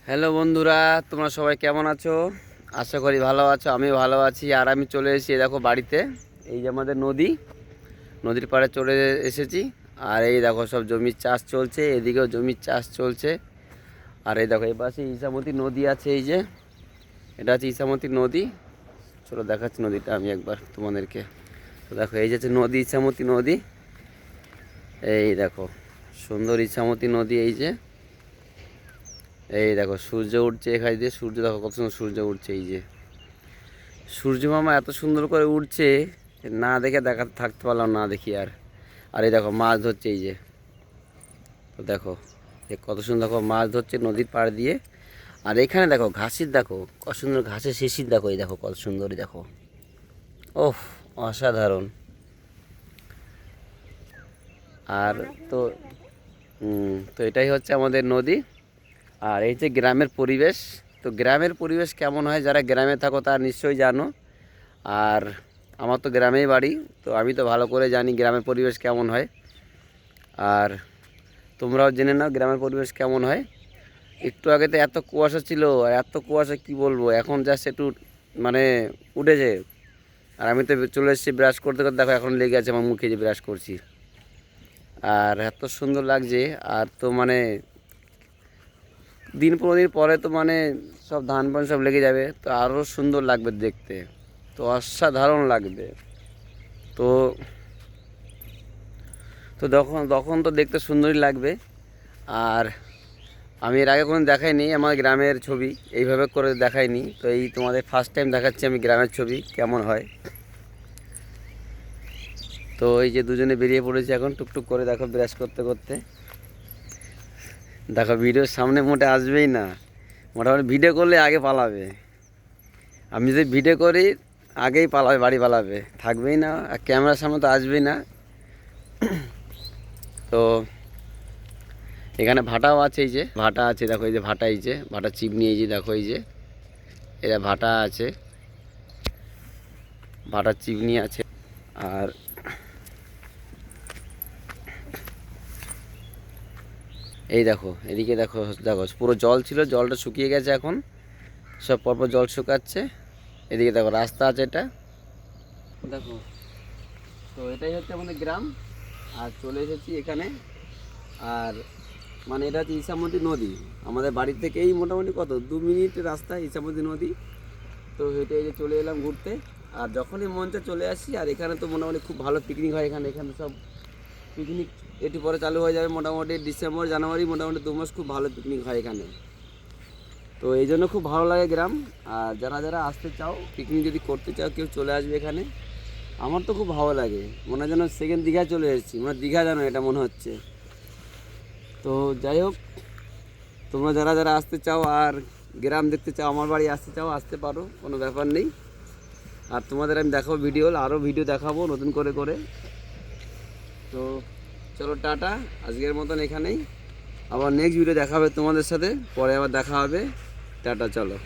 Hello বন্ধুরা, তোমরা সবাই কেমন আছো? আশা করি ভালো আছো। আমি ভালো আছি। আর আমি চলে এসেছি দেখো বাড়িতে। এই যে আমাদের নদীর পাড়ে চলে এসেছি। আর এই দেখো সব জমির চাষ চলছে, এদিকেও জমির চাষ চলছে। আর এই দেখো এই পাশে ইছামতি নদী আছে। এই যে এটা হচ্ছে ইছামতি নদী। চলো দেখাচ্ছি নদীটা আমি একবার তোমাদেরকে। তো দেখো এই যে হচ্ছে নদী, ইছামতি নদী। এই দেখো সুন্দর ইছামতি নদী। এই দেখো সূর্য উঠছে এখানে দিয়ে। সূর্য দেখো কত সুন্দর সূর্য উঠছে। এই যে সূর্য মামা এত সুন্দর করে উঠছে, না দেখে থাকতে পারলাম না দেখি। আর এই দেখো মাছ ধরছে। এই যে তো দেখো কত সুন্দর দেখো মাছ ধরছে নদীর পাড় দিয়ে। আর এখানে দেখো ঘাসের, দেখো কত সুন্দর ঘাসের শিশির। দেখো এই দেখো কত সুন্দর, দেখো ওহ অসাধারণ। আর তো তো এটাই হচ্ছে আমাদের নদী। আর এই যে গ্রামের পরিবেশ, তো গ্রামের পরিবেশ কেমন হয় যারা গ্রামে থাকো তারা নিশ্চয়ই জানো। আর আমার তো গ্রামেই বাড়ি, তো আমি তো ভালো করে জানি গ্রামের পরিবেশ কেমন হয়। আর তোমরাও জেনে নাও গ্রামের পরিবেশ কেমন হয়। একটু আগে তো এত কুয়াশা ছিল, আর এত কুয়াশা কি বলবো, এখন জাস্ট একটু মানে উঠেছে। আর আমি তো চলে এসেছি ব্রাশ করতে করতে, দেখো এখন লেগে আছে আমার মুখে যে ব্রাশ করছি। আর এত সুন্দর লাগছে। আর তো মানে 15 দিন পরে তো মানে সব ধান পান সব লেগে যাবে, তো আরও সুন্দর লাগবে দেখতে। তো অসাধারণ লাগবে। তো তো তখন তখন তো দেখতে সুন্দরই লাগবে। আর আমি এর আগে কোনো দেখাইনি আমার গ্রামের ছবি, এইভাবে করে দেখাইনি। তো এই তোমাদের ফার্স্ট টাইম দেখাচ্ছি আমি গ্রামের ছবি কেমন হয়। তো এই যে দুজনে বেরিয়ে পড়েছি এখন টুকটুক করে, দেখো ব্রাশ করতে করতে। দেখো ভিডিওর সামনে মোটে আসবেই না, মোটামুটি ভিডিও করলে আগে পালাবে। আমি যদি ভিডিও করি আগেই পালাবে, বাড়ি পালাবে, থাকবেই না। আর ক্যামেরার সামনে তো আসবেই না। তো এখানে ভাটাও আছে। এই যে ভাটা আছে, দেখো এই যে ভাটা, এই যে ভাটা চিমনি। এই যে দেখো এই যে এটা ভাটা আছে, ভাটার চিমনি আছে। আর এই দেখো এদিকে দেখো, দেখো পুরো জল ছিল, জলটা শুকিয়ে গেছে এখন, সব পরপর জল শুকাচ্ছে। এদিকে দেখো রাস্তা আছে এটা, দেখো। তো এটাই হচ্ছে আমাদের গ্রাম। আর চলে এসেছি এখানে। আর মানে এটা হচ্ছে ইছামতি নদী। আমাদের বাড়ি থেকেই মোটামুটি কত 2 মিনিট রাস্তা ইছামতি নদী। তো হেঁটে এই যে চলে এলাম ঘুরতে। আর যখনই মঞ্চে চলে আসি, আর এখানে তো মোটামুটি খুব ভালো পিকনিক হয়। এখানে সব পিকনিক একটু পরে চালু হয়ে যাবে, মোটামুটি ডিসেম্বর জানুয়ারি, মোটামুটি 2 মাস খুব ভালো পিকনিক হয় এখানে। তো এই জন্য খুব ভালো লাগে গ্রাম। আর যারা যারা আসতে চাও, পিকনিক যদি করতে চাও, কেউ চলে আসবে এখানে। আমার তো খুব ভালো লাগে, মনে হয় যেন সেকেন্ড দীঘা চলে এসেছি, মানে দীঘা যেন এটা মনে হচ্ছে। তো যাই হোক, তোমরা যারা যারা আসতে চাও আর গ্রাম দেখতে চাও, আমার বাড়ি আসতে চাও, আসতে পারো, কোনো ব্যাপার নেই। আর তোমাদের আমি দেখাবো ভিডিও, আরও ভিডিও দেখাবো নতুন করে করে। তো চলো টাটা, আজকের মতন এখানেই। আবার নেক্সট ভিডিও দেখা হবে তোমাদের সাথে, পরে আবার দেখা হবে। টাটা, চলো।